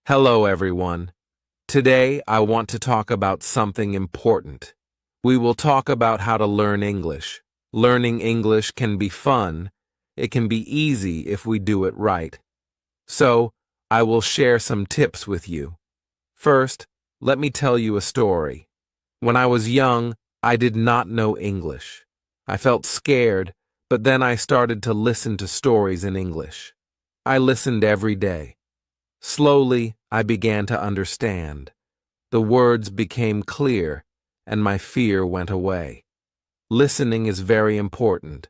Hello, everyone. Today, I want to talk about something important. We will talk about how to learn English. Learning English can be fun. It can be easy if we do it right. So, I will share some tips with you. First, let me tell you a story. When I was young, I did not know English. I felt scared, but then I started to listen to stories in English. I listened every day. Slowly, I began to understand. The words became clear, and my fear went away. Listening is very important.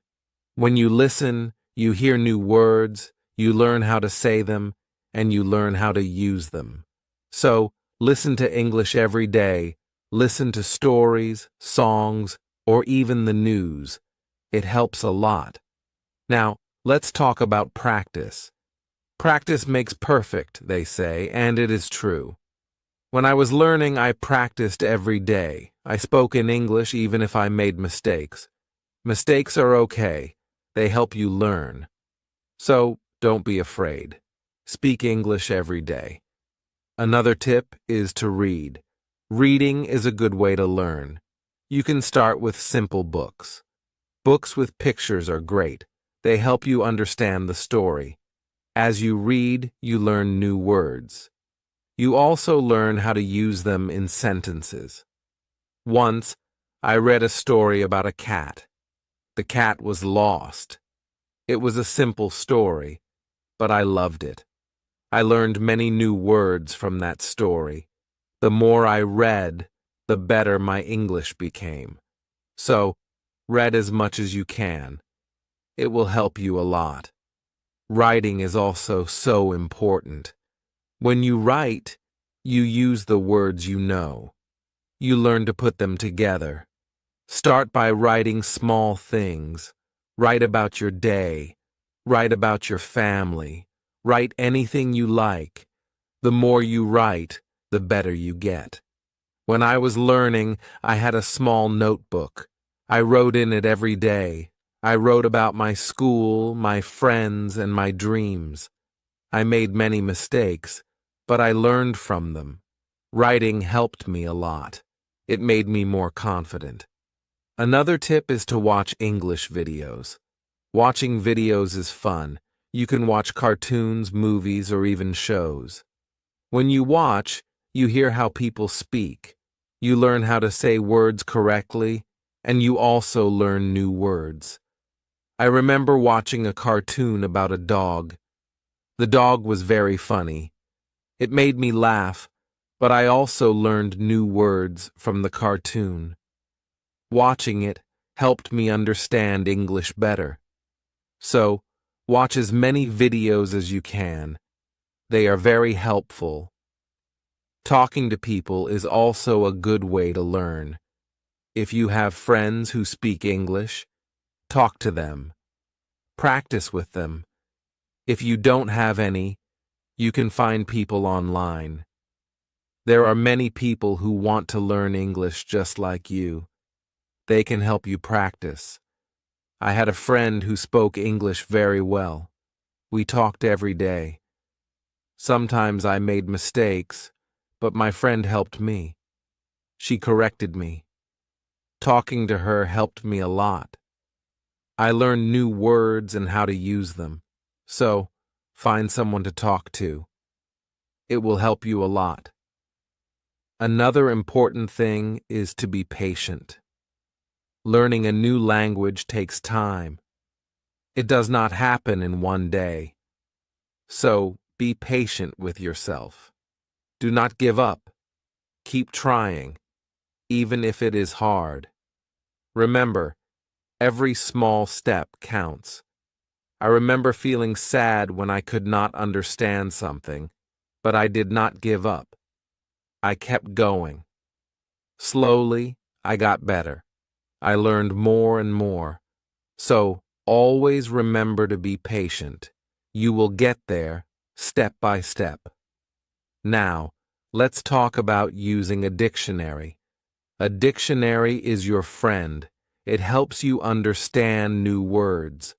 When you listen, you hear new words, you learn how to say them, and you learn how to use them. So, listen to English every day. Listen to stories, songs, or even the news. It helps a lot. Now, let's talk about practice. Practice makes perfect, they say, and it is true. When I was learning, I practiced every day. I spoke in English even if I made mistakes. Mistakes are okay. They help you learn. So, don't be afraid. Speak English every day. Another tip is to read. Reading is a good way to learn. You can start with simple books. Books with pictures are great. They help you understand the story. As you read, you learn new words. You also learn how to use them in sentences. Once, I read a story about a cat. The cat was lost. It was a simple story, but I loved it. I learned many new words from that story. The more I read, the better my English became. So, read as much as you can. It will help you a lot. Writing is also so important. When you write, you use the words you know. You learn to put them together. Start by writing small things. Write about your day. Write about your family. Write anything you like. The more you write, the better you get. When I was learning, I had a small notebook. I wrote in it every day. I wrote about my school, my friends, and my dreams. I made many mistakes, but I learned from them. Writing helped me a lot. It made me more confident. Another tip is to watch English videos. Watching videos is fun. You can watch cartoons, movies, or even shows. When you watch, you hear how people speak. You learn how to say words correctly, and you also learn new words. I remember watching a cartoon about a dog. The dog was very funny. It made me laugh, but I also learned new words from the cartoon. Watching it helped me understand English better. So, watch as many videos as you can. They are very helpful. Talking to people is also a good way to learn. If you have friends who speak English, talk to them. Practice with them. If you don't have any, you can find people online. There are many people who want to learn English just like you. They can help you practice. I had a friend who spoke English very well. We talked every day. Sometimes I made mistakes, but my friend helped me. She corrected me. Talking to her helped me a lot. I learned new words and how to use them. So, find someone to talk to. It will help you a lot. Another important thing is to be patient. Learning a new language takes time. It does not happen in one day. So, be patient with yourself. Do not give up. Keep trying, even if it is hard. Remember, every small step counts. I remember feeling sad when I could not understand something, but I did not give up. I kept going. Slowly, I got better. I learned more and more. So, always remember to be patient. You will get there, step by step. Now, let's talk about using a dictionary. A dictionary is your friend. It helps you understand new words.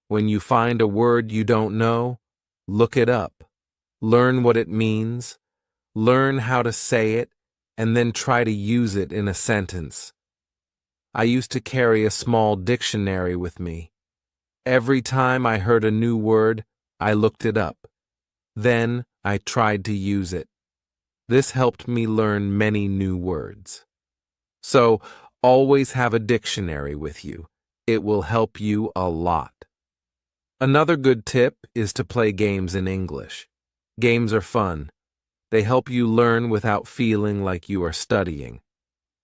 When you find a word you don't know, look it up. learn what it means, learn how to say it, and then try to use it in a sentence. I used to carry a small dictionary with me. Every time I heard a new word, I looked it up. Then I tried to use it. This helped me learn many new words. So, always have a dictionary with you. It will help you a lot. Another good tip is to play games in English. Games are fun. They help you learn without feeling like you are studying.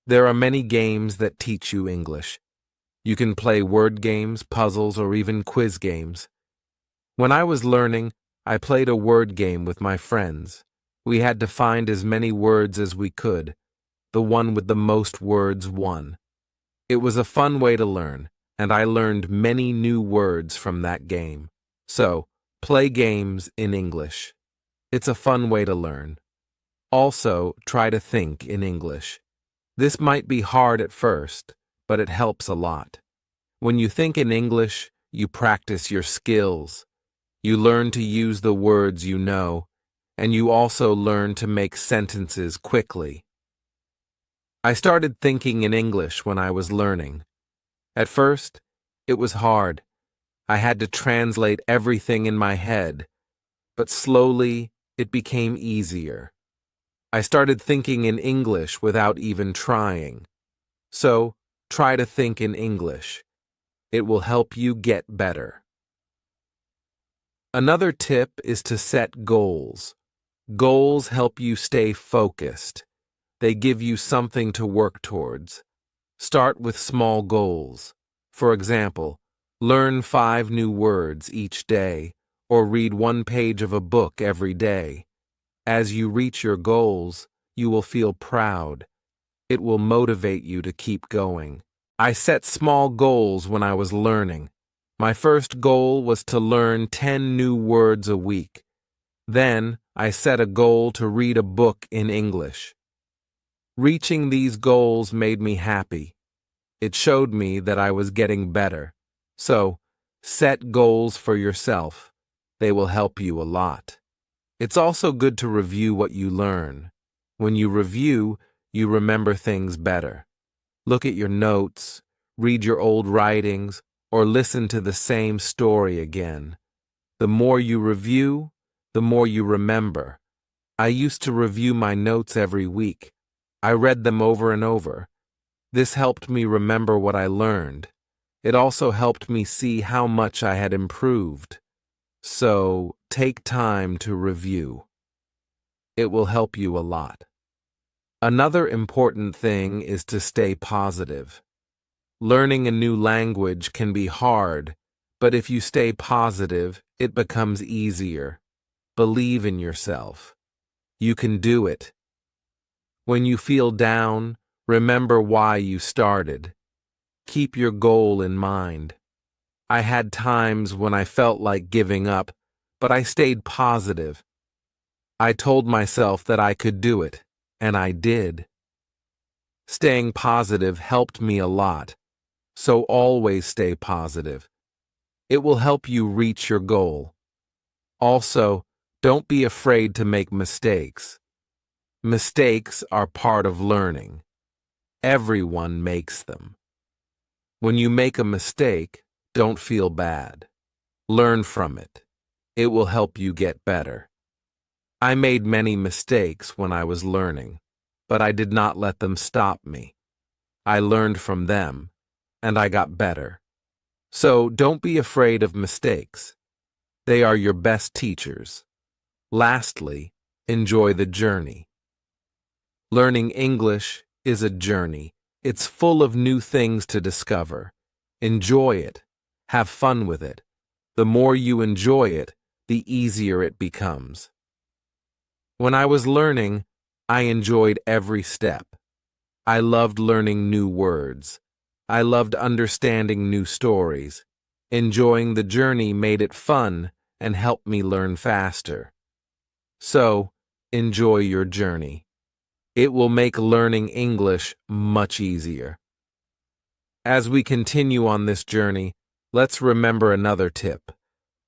There are many games that teach you English. You can play word games, puzzles, or even quiz games. When I was learning, I played a word game with my friends. We had to find as many words as we could. The one with the most words won. It was a fun way to learn, and I learned many new words from that game. So, play games in English. It's a fun way to learn. Also, try to think in English. This might be hard at first, but it helps a lot. When you think in English, you practice your skills. You learn to use the words you know, and you also learn to make sentences quickly. I started thinking in English when I was learning. At first, it was hard. I had to translate everything in my head, but slowly it became easier. I started thinking in English without even trying. So, try to think in English. It will help you get better. Another tip is to set goals. Goals help you stay focused. They give you something to work towards. Start with small goals. For example, learn 5 new words each day, or read 1 page of a book every day. As you reach your goals, you will feel proud. It will motivate you to keep going. I set small goals when I was learning. My first goal was to learn 10 new words a week. Then, I set a goal to read a book in English. Reaching these goals made me happy. It showed me that I was getting better. So, set goals for yourself. They will help you a lot. It's also good to review what you learn. When you review, you remember things better. Look at your notes, read your old writings, or listen to the same story again. The more you review, the more you remember. I used to review my notes every week. I read them over and over. This helped me remember what I learned. It also helped me see how much I had improved. So, take time to review. It will help you a lot. Another important thing is to stay positive. Learning a new language can be hard, but if you stay positive, it becomes easier. Believe in yourself. You can do it. When you feel down, remember why you started. Keep your goal in mind. I had times when I felt like giving up, but I stayed positive. I told myself that I could do it, and I did. Staying positive helped me a lot, so always stay positive. It will help you reach your goal. Also, don't be afraid to make mistakes. Mistakes are part of learning. Everyone makes them. When you make a mistake, don't feel bad. Learn from it. It will help you get better. I made many mistakes when I was learning, but I did not let them stop me. I learned from them, and I got better. So don't be afraid of mistakes. They are your best teachers. Lastly, enjoy the journey. Learning English is a journey. It's full of new things to discover. Enjoy it. Have fun with it. The more you enjoy it, the easier it becomes. When I was learning, I enjoyed every step. I loved learning new words. I loved understanding new stories. Enjoying the journey made it fun and helped me learn faster. So, enjoy your journey. It will make learning English much easier. As we continue on this journey, let's remember another tip.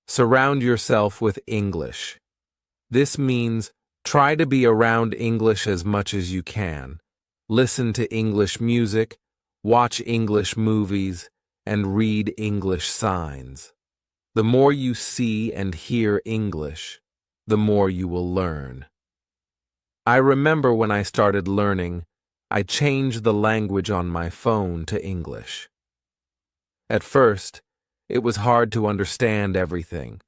Surround yourself with English. This means try to be around English as much as you can. Listen to English music, watch English movies, and read English signs. The more you see and hear English, the more you will learn. I remember when I started learning, I changed the language on my phone to English. At first, it was hard to understand everything,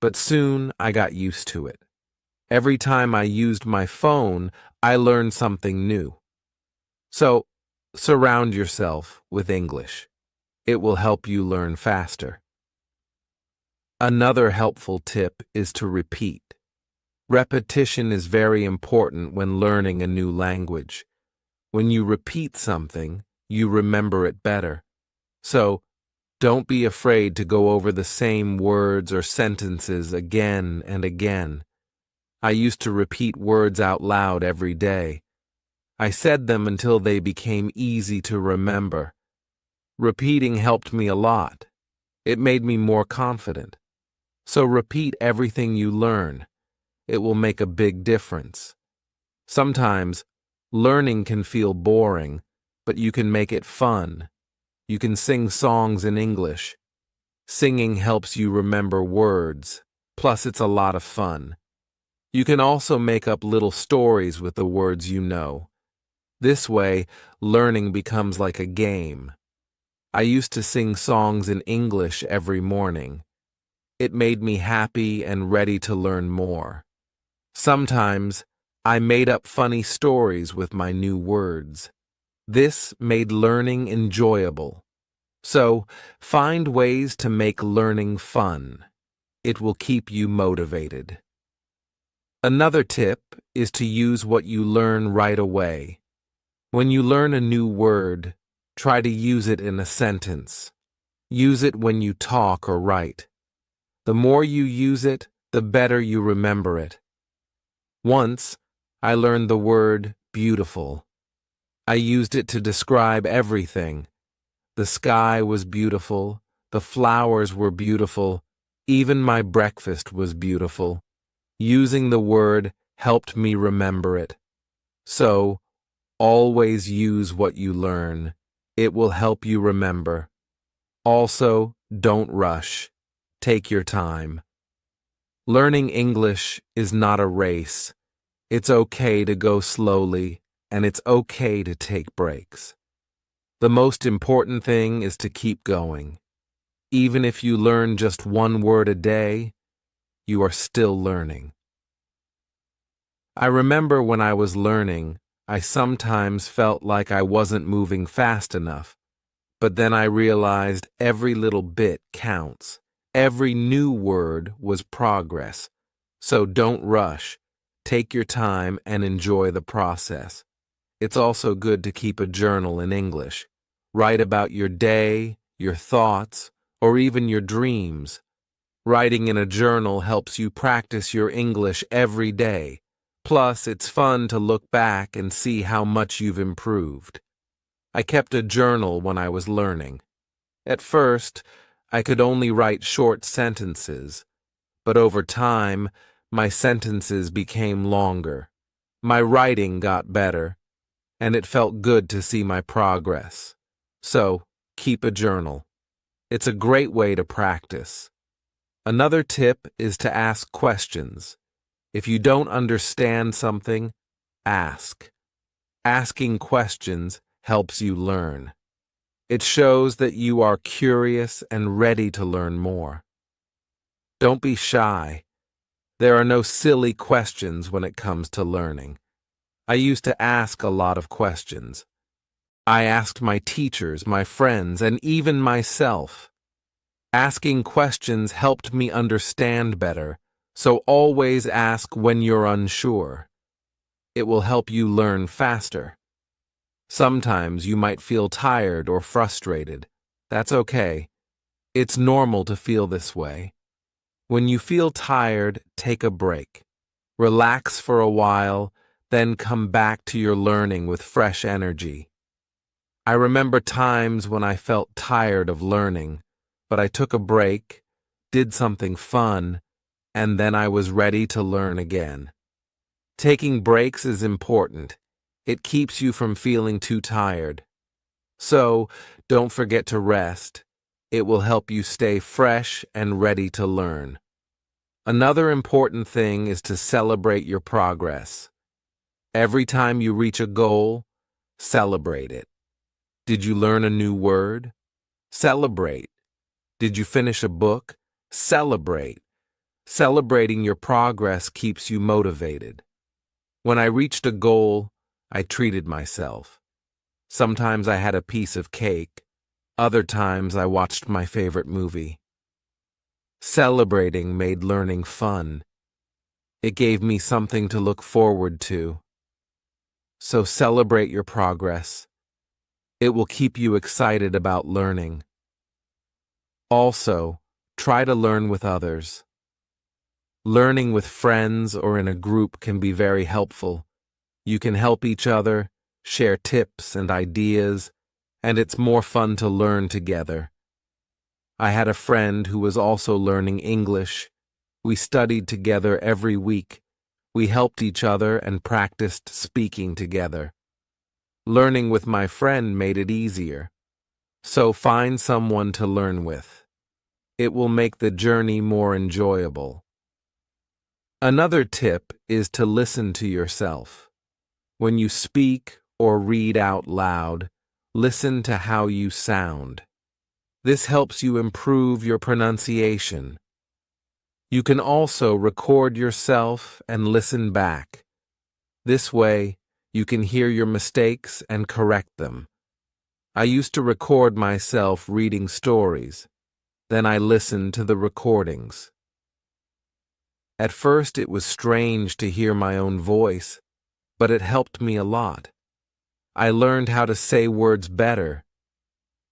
but soon I got used to it. Every time I used my phone, I learned something new. So, surround yourself with English. It will help you learn faster. Another helpful tip is to repeat. Repetition is very important when learning a new language. When you repeat something, you remember it better. So, don't be afraid to go over the same words or sentences again and again. I used to repeat words out loud every day. I said them until they became easy to remember. Repeating helped me a lot. It made me more confident. So repeat everything you learn. It will make a big difference. Sometimes, learning can feel boring, but you can make it fun. You can sing songs in English. Singing helps you remember words, plus it's a lot of fun. You can also make up little stories with the words you know. This way, learning becomes like a game. I used to sing songs in English every morning. It made me happy and ready to learn more. Sometimes, I made up funny stories with my new words. This made learning enjoyable. So, find ways to make learning fun. It will keep you motivated. Another tip is to use what you learn right away. When you learn a new word, try to use it in a sentence. Use it when you talk or write. The more you use it, the better you remember it. Once, I learned the word beautiful. I used it to describe everything. The sky was beautiful, the flowers were beautiful, even my breakfast was beautiful. Using the word helped me remember it. So, always use what you learn. It will help you remember. Also, don't rush. Take your time. Learning English is not a race. It's okay to go slowly, and it's okay to take breaks. The most important thing is to keep going. Even if you learn just one word a day, you are still learning. I remember when I was learning, I sometimes felt like I wasn't moving fast enough, but then I realized every little bit counts. Every new word was progress. So don't rush. Take your time and enjoy the process. It's also good to keep a journal in English. Write about your day, your thoughts, or even your dreams. Writing in a journal helps you practice your English every day. Plus, it's fun to look back and see how much you've improved. I kept a journal when I was learning. At first, I could only write short sentences, but over time, my sentences became longer. My writing got better, and it felt good to see my progress. So, keep a journal. It's a great way to practice. Another tip is to ask questions. If you don't understand something, ask. Asking questions helps you learn. It shows that you are curious and ready to learn more. Don't be shy. There are no silly questions when it comes to learning. I used to ask a lot of questions. I asked my teachers, my friends, and even myself. Asking questions helped me understand better, so always ask when you're unsure. It will help you learn faster. Sometimes you might feel tired or frustrated. That's okay. It's normal to feel this way. When you feel tired, take a break. Relax for a while, then come back to your learning with fresh energy. I remember times when I felt tired of learning, but I took a break, did something fun, and then I was ready to learn again. Taking breaks is important. It keeps you from feeling too tired. So, don't forget to rest. It will help you stay fresh and ready to learn. Another important thing is to celebrate your progress. Every time you reach a goal, celebrate it. Did you learn a new word? Celebrate. Did you finish a book? Celebrate. Celebrating your progress keeps you motivated. When I reached a goal, I treated myself. Sometimes I had a piece of cake. Other times I watched my favorite movie. Celebrating made learning fun. It gave me something to look forward to. So celebrate your progress. It will keep you excited about learning. Also, try to learn with others. Learning with friends or in a group can be very helpful. You can help each other, share tips and ideas, and it's more fun to learn together. I had a friend who was also learning English. We studied together every week. We helped each other and practiced speaking together. Learning with my friend made it easier. So find someone to learn with. It will make the journey more enjoyable. Another tip is to listen to yourself. When you speak or read out loud, listen to how you sound. This helps you improve your pronunciation. You can also record yourself and listen back. This way, you can hear your mistakes and correct them. I used to record myself reading stories. Then I listened to the recordings. At first, it was strange to hear my own voice, but it helped me a lot. I learned how to say words better.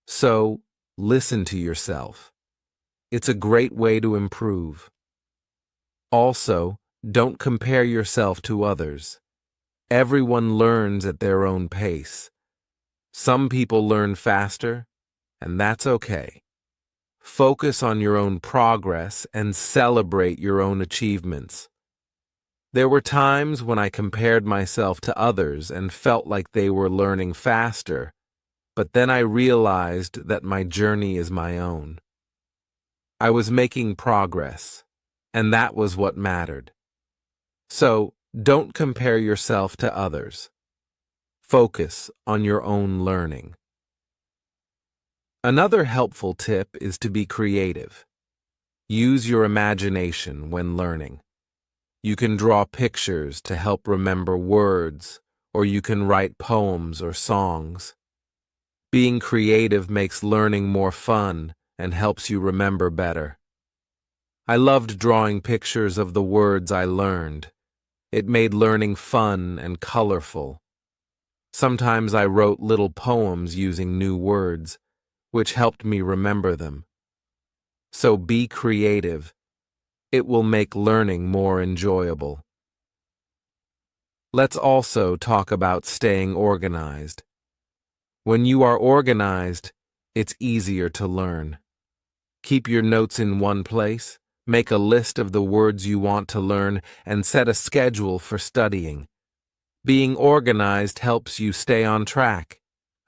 So, listen to yourself. It's a great way to improve. Also, don't compare yourself to others. Everyone learns at their own pace. Some people learn faster, and that's okay. Focus on your own progress and celebrate your own achievements. There were times when I compared myself to others and felt like they were learning faster, but then I realized that my journey is my own. I was making progress, and that was what mattered. So, don't compare yourself to others. Focus on your own learning. Another helpful tip is to be creative. Use your imagination when learning. You can draw pictures to help remember words, or you can write poems or songs. Being creative makes learning more fun and helps you remember better. I loved drawing pictures of the words I learned. It made learning fun and colorful. Sometimes I wrote little poems using new words, which helped me remember them. So be creative. It will make learning more enjoyable. Let's also talk about staying organized. When you are organized, it's easier to learn. Keep your notes in one place, make a list of the words you want to learn, and set a schedule for studying. Being organized helps you stay on track.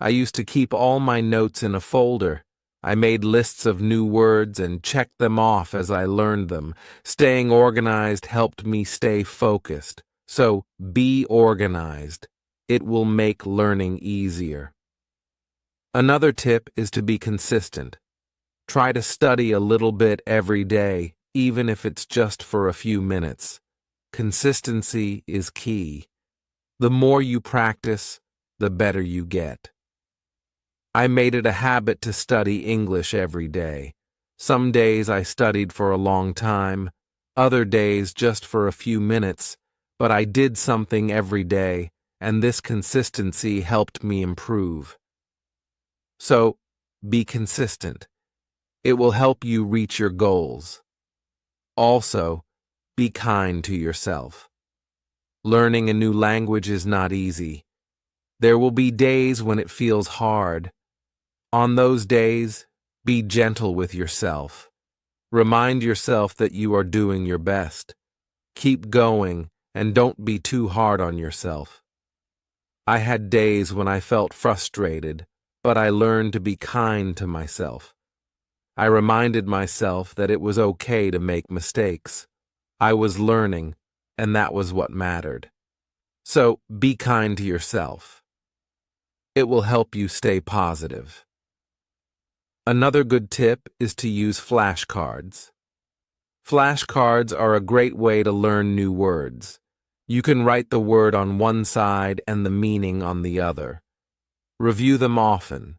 I used to keep all my notes in a folder. I made lists of new words and checked them off as I learned them. Staying organized helped me stay focused. So, be organized. It will make learning easier. Another tip is to be consistent. Try to study a little bit every day, even if it's just for a few minutes. Consistency is key. The more you practice, the better you get. I made it a habit to study English every day. Some days I studied for a long time, other days just for a few minutes, but I did something every day, and this consistency helped me improve. So, be consistent. It will help you reach your goals. Also, be kind to yourself. Learning a new language is not easy. There will be days when it feels hard. On those days, be gentle with yourself. Remind yourself that you are doing your best. Keep going and don't be too hard on yourself. I had days when I felt frustrated, but I learned to be kind to myself. I reminded myself that it was okay to make mistakes. I was learning, and that was what mattered. So be kind to yourself. It will help you stay positive. Another good tip is to use flashcards. Flashcards are a great way to learn new words. You can write the word on one side and the meaning on the other. Review them often.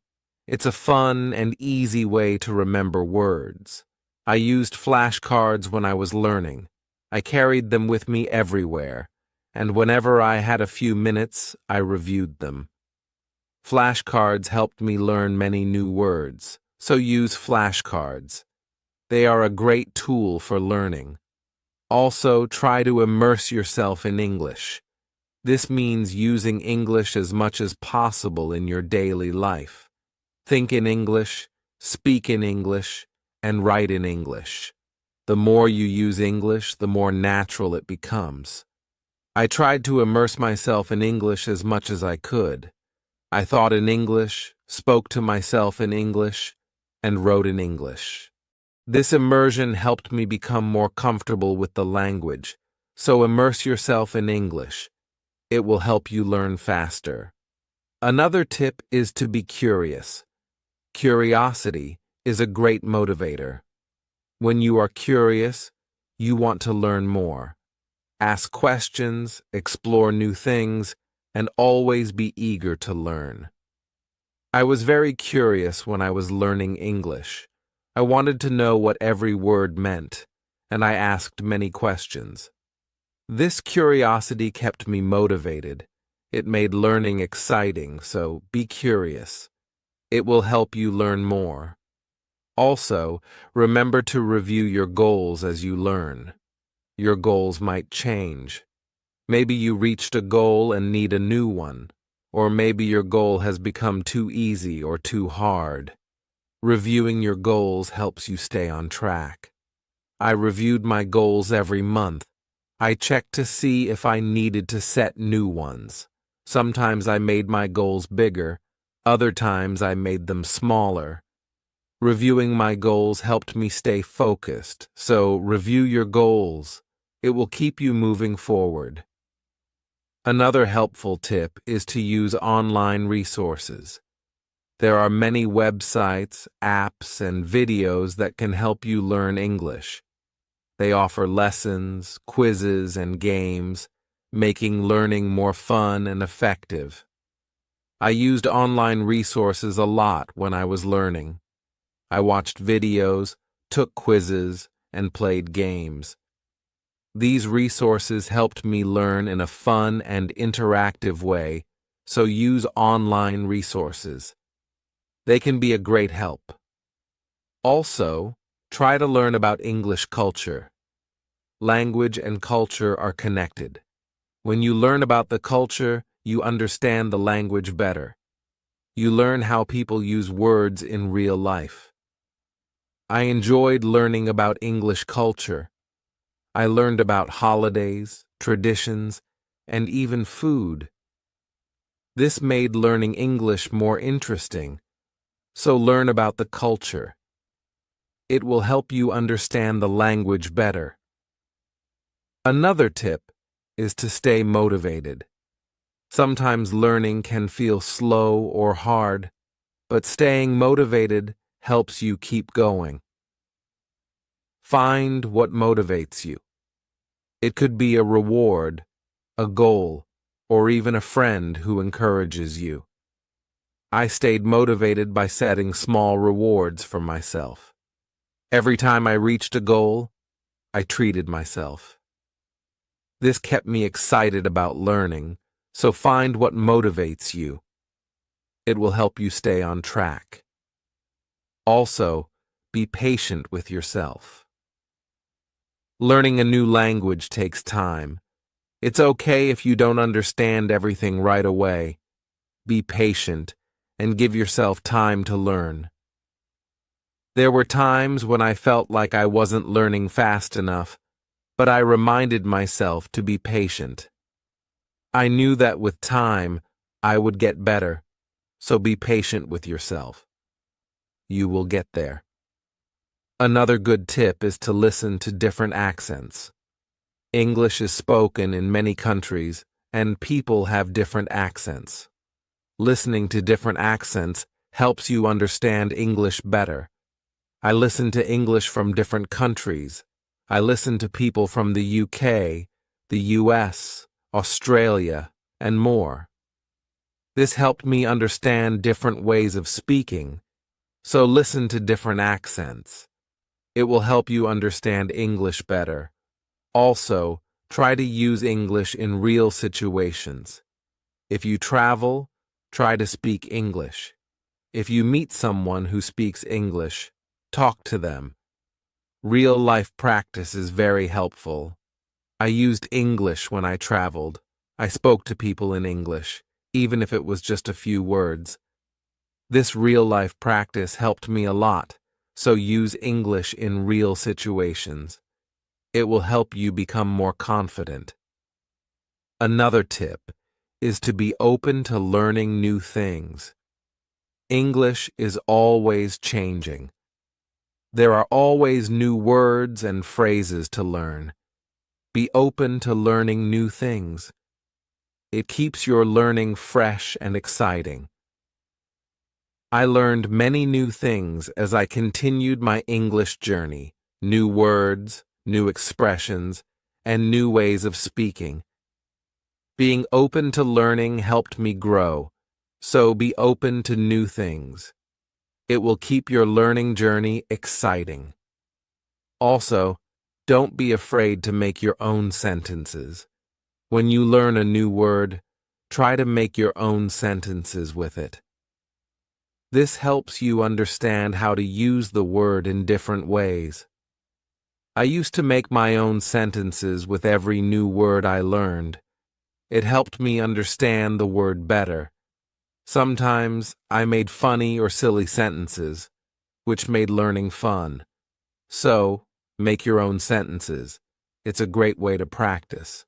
It's a fun and easy way to remember words. I used flashcards when I was learning. I carried them with me everywhere, and whenever I had a few minutes, I reviewed them. Flashcards helped me learn many new words, so use flashcards. They are a great tool for learning. Also, try to immerse yourself in English. This means using English as much as possible in your daily life. Think in English, speak in English, and write in English. The more you use English, the more natural it becomes. I tried to immerse myself in English as much as I could. I thought in English, spoke to myself in English, and wrote in English. This immersion helped me become more comfortable with the language, so immerse yourself in English. It will help you learn faster. Another tip is to be curious. Curiosity is a great motivator. When you are curious, you want to learn more. Ask questions, explore new things, and always be eager to learn. I was very curious when I was learning English. I wanted to know what every word meant, and I asked many questions. This curiosity kept me motivated. It made learning exciting, so be curious. It will help you learn more. Also, remember to review your goals as you learn. Your goals might change. Maybe you reached a goal and need a new one, or maybe your goal has become too easy or too hard. Reviewing your goals helps you stay on track. I reviewed my goals every month. I checked to see if I needed to set new ones. Sometimes I made my goals bigger, other times I made them smaller. Reviewing my goals helped me stay focused, so review your goals. It will keep you moving forward. Another helpful tip is to use online resources. There are many websites, apps, and videos that can help you learn English. They offer lessons, quizzes, and games, making learning more fun and effective. I used online resources a lot when I was learning. I watched videos, took quizzes, and played games. These resources helped me learn in a fun and interactive way, so use online resources. They can be a great help. Also, try to learn about English culture. Language and culture are connected. When you learn about the culture, you understand the language better. You learn how people use words in real life. I enjoyed learning about English culture. I learned about holidays, traditions, and even food. This made learning English more interesting, so learn about the culture. It will help you understand the language better. Another tip is to stay motivated. Sometimes learning can feel slow or hard, but staying motivated helps you keep going. Find what motivates you. It could be a reward, a goal, or even a friend who encourages you. I stayed motivated by setting small rewards for myself. Every time I reached a goal, I treated myself. This kept me excited about learning, so find what motivates you. It will help you stay on track. Also, be patient with yourself. Learning a new language takes time. It's okay if you don't understand everything right away. Be patient and give yourself time to learn. There were times when I felt like I wasn't learning fast enough, but I reminded myself to be patient. I knew that with time, I would get better, so be patient with yourself. You will get there. Another good tip is to listen to different accents. English is spoken in many countries, and people have different accents. Listening to different accents helps you understand English better. I listen to English from different countries. I listen to people from the UK, the US, Australia, and more. This helped me understand different ways of speaking, so listen to different accents. It will help you understand English better. Also, try to use English in real situations. If you travel, try to speak English. If you meet someone who speaks English, talk to them. Real-life practice is very helpful. I used English when I traveled. I spoke to people in English, even if it was just a few words. This real-life practice helped me a lot, so use English in real situations. It will help you become more confident. Another tip is to be open to learning new things. English is always changing. There are always new words and phrases to learn. Be open to learning new things. It keeps your learning fresh and exciting. I learned many new things as I continued my English journey, new words, new expressions, and new ways of speaking. Being open to learning helped me grow, so be open to new things. It will keep your learning journey exciting. Also, don't be afraid to make your own sentences. When you learn a new word, try to make your own sentences with it. This helps you understand how to use the word in different ways. I used to make my own sentences with every new word I learned. It helped me understand the word better. Sometimes I made funny or silly sentences, which made learning fun. So, make your own sentences. It's a great way to practice.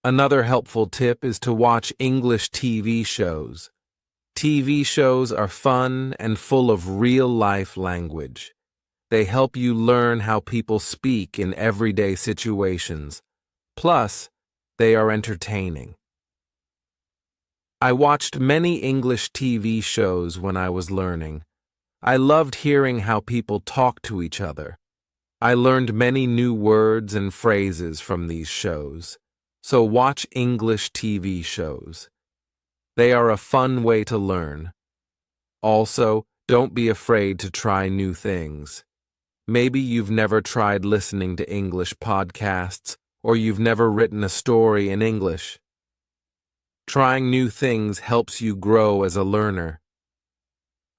Another helpful tip is to watch English TV shows. TV shows are fun and full of real-life language. They help you learn how people speak in everyday situations. Plus, they are entertaining. I watched many English TV shows when I was learning. I loved hearing how people talk to each other. I learned many new words and phrases from these shows. So watch English TV shows. They are a fun way to learn. Also, don't be afraid to try new things. Maybe you've never tried listening to English podcasts, or you've never written a story in English. Trying new things helps you grow as a learner.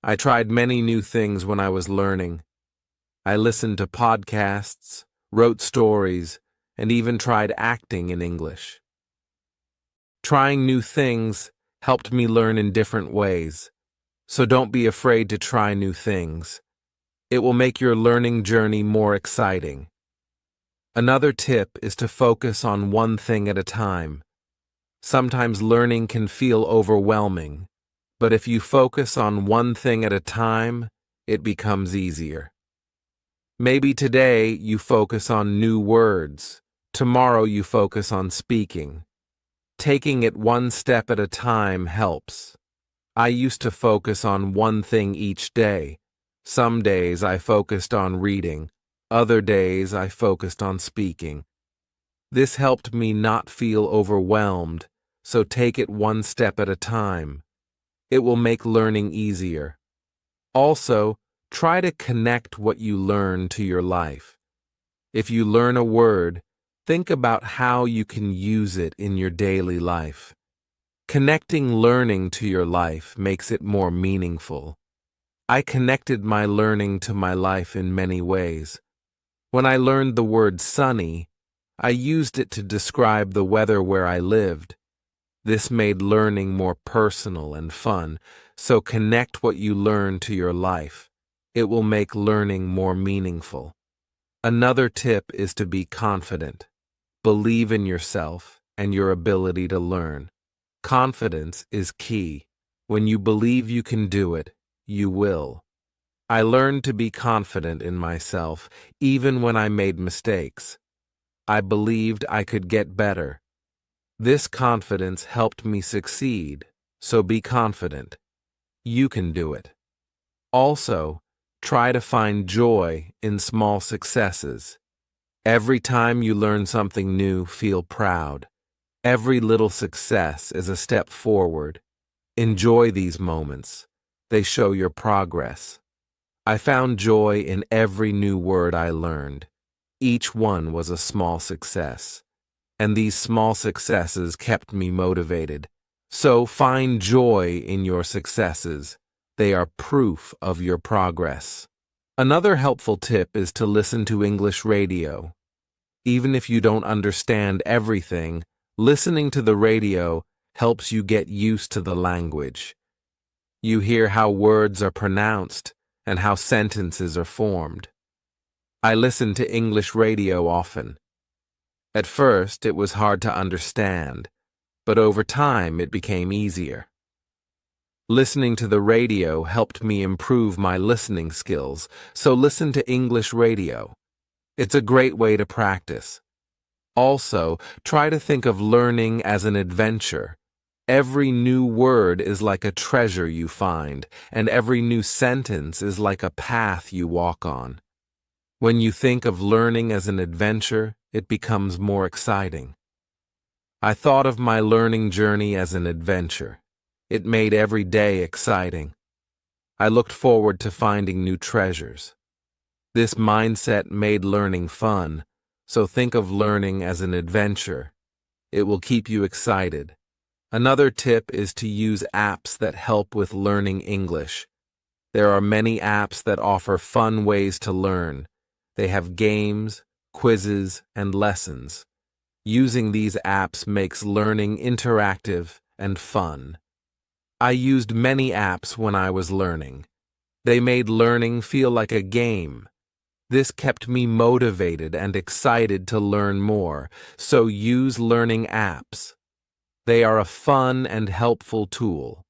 I tried many new things when I was learning. I listened to podcasts, wrote stories, and even tried acting in English. Trying new things helped me learn in different ways, so don't be afraid to try new things. It will make your learning journey more exciting. Another tip is to focus on one thing at a time. Sometimes learning can feel overwhelming, but if you focus on one thing at a time, it becomes easier. Maybe today you focus on new words. Tomorrow you focus on speaking. Taking it one step at a time helps. I used to focus on one thing each day. Some days I focused on reading. Other days I focused on speaking. This helped me not feel overwhelmed, so take it one step at a time. It will make learning easier. Also, try to connect what you learn to your life. If you learn a word, think about how you can use it in your daily life. Connecting learning to your life makes it more meaningful. I connected my learning to my life in many ways. When I learned the word sunny, I used it to describe the weather where I lived. This made learning more personal and fun, so connect what you learn to your life. It will make learning more meaningful. Another tip is to be confident. Believe in yourself and your ability to learn. Confidence is key. When you believe you can do it, you will. I learned to be confident in myself, even when I made mistakes. I believed I could get better. This confidence helped me succeed, so be confident. You can do it. Also, try to find joy in small successes. Every time you learn something new, feel proud. Every little success is a step forward. Enjoy these moments. They show your progress. I found joy in every new word I learned. Each one was a small success. And these small successes kept me motivated. So find joy in your successes. They are proof of your progress. Another helpful tip is to listen to English radio. Even if you don't understand everything, listening to the radio helps you get used to the language. You hear how words are pronounced and how sentences are formed. I listen to English radio often. At first, it was hard to understand, but over time it became easier. Listening to the radio helped me improve my listening skills, so listen to English radio. It's a great way to practice. Also, try to think of learning as an adventure. Every new word is like a treasure you find, and every new sentence is like a path you walk on. When you think of learning as an adventure, it becomes more exciting. I thought of my learning journey as an adventure. It made every day exciting. I looked forward to finding new treasures. This mindset made learning fun, so think of learning as an adventure. It will keep you excited. Another tip is to use apps that help with learning English. There are many apps that offer fun ways to learn. They have games, quizzes, and lessons. Using these apps makes learning interactive and fun. I used many apps when I was learning. They made learning feel like a game. This kept me motivated and excited to learn more, so use learning apps. They are a fun and helpful tool.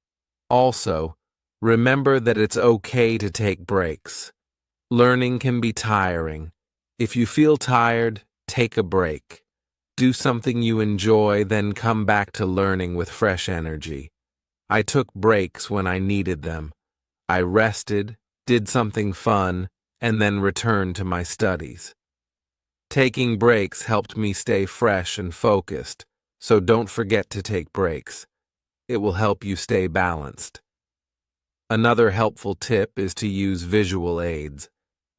Also, remember that it's okay to take breaks. Learning can be tiring. If you feel tired, take a break. Do something you enjoy, then come back to learning with fresh energy. I took breaks when I needed them. I rested, did something fun, and then returned to my studies. Taking breaks helped me stay fresh and focused, so don't forget to take breaks. It will help you stay balanced. Another helpful tip is to use visual aids.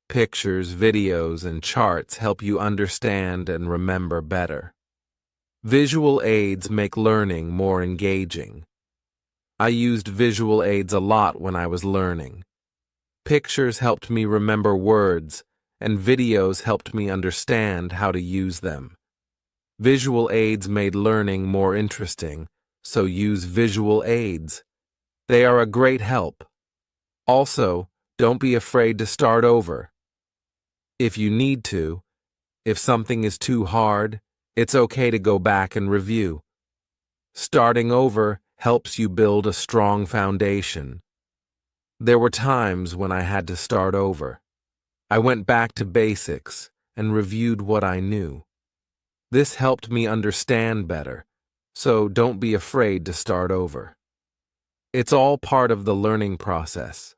Pictures, videos, and charts help you understand and remember better. Visual aids make learning more engaging. I used visual aids a lot when I was learning. Pictures helped me remember words, and videos helped me understand how to use them. Visual aids made learning more interesting, so use visual aids. They are a great help. Also, don't be afraid to start over. If you need to, if something is too hard, it's okay to go back and review. Starting over helps you build a strong foundation. There were times when I had to start over. I went back to basics and reviewed what I knew. This helped me understand better, so don't be afraid to start over. It's all part of the learning process.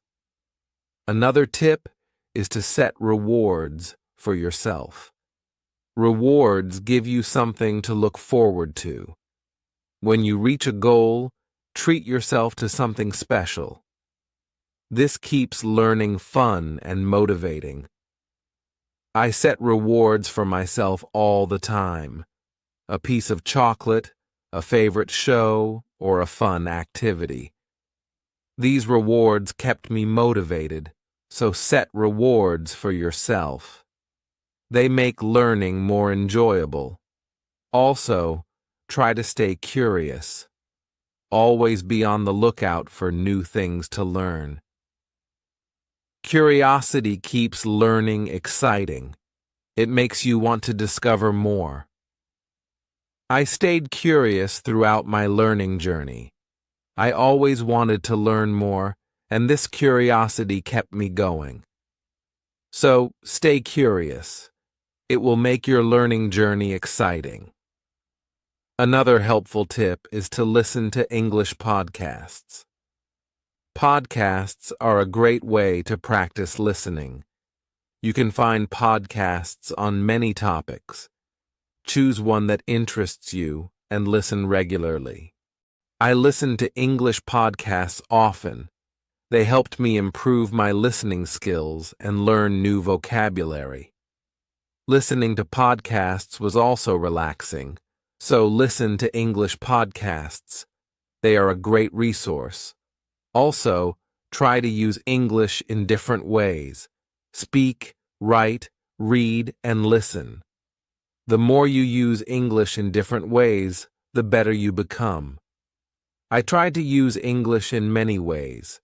Another tip is to set rewards for yourself. Rewards give you something to look forward to. When you reach a goal, treat yourself to something special. This keeps learning fun and motivating. I set rewards for myself all the time. A piece of chocolate, a favorite show, or a fun activity. These rewards kept me motivated, so set rewards for yourself. They make learning more enjoyable. Also, try to stay curious. Always be on the lookout for new things to learn. Curiosity keeps learning exciting. It makes you want to discover more. I stayed curious throughout my learning journey. I always wanted to learn more, and this curiosity kept me going. So, stay curious. It will make your learning journey exciting. Another helpful tip is to listen to English podcasts. Podcasts are a great way to practice listening. You can find podcasts on many topics. Choose one that interests you and listen regularly. I listen to English podcasts often. They helped me improve my listening skills and learn new vocabulary. Listening to podcasts was also relaxing, so listen to English podcasts. They are a great resource. Also, try to use English in different ways. Speak, write, read, and listen. The more you use English in different ways, the better you become. I tried to use English in many ways.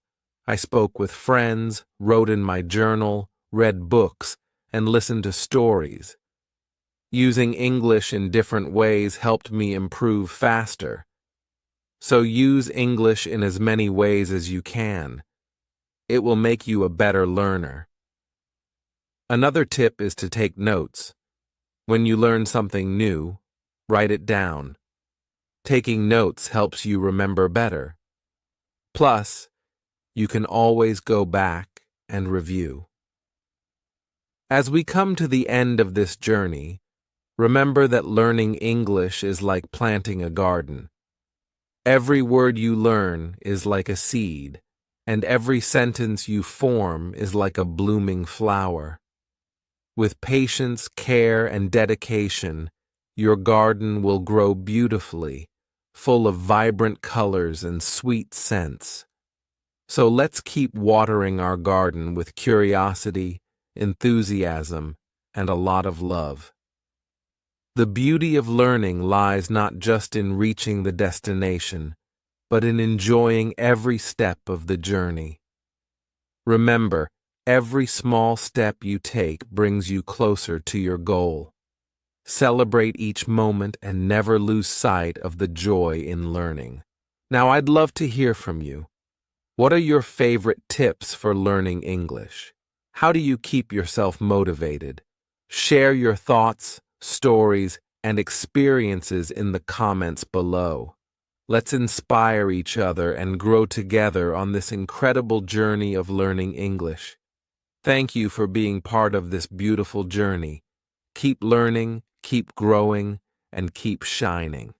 I spoke with friends, wrote in my journal, read books, and listened to stories. Using English in different ways helped me improve faster. So use English in as many ways as you can. It will make you a better learner. Another tip is to take notes. When you learn something new, write it down. Taking notes helps you remember better. Plus, you can always go back and review. As we come to the end of this journey, remember that learning English is like planting a garden. Every word you learn is like a seed, and every sentence you form is like a blooming flower. With patience, care, and dedication, your garden will grow beautifully, full of vibrant colors and sweet scents. So let's keep watering our garden with curiosity, enthusiasm, and a lot of love. The beauty of learning lies not just in reaching the destination, but in enjoying every step of the journey. Remember, every small step you take brings you closer to your goal. Celebrate each moment and never lose sight of the joy in learning. Now, I'd love to hear from you. What are your favorite tips for learning English? How do you keep yourself motivated? Share your thoughts, stories, and experiences in the comments below. Let's inspire each other and grow together on this incredible journey of learning English. Thank you for being part of this beautiful journey. Keep learning, keep growing, and keep shining.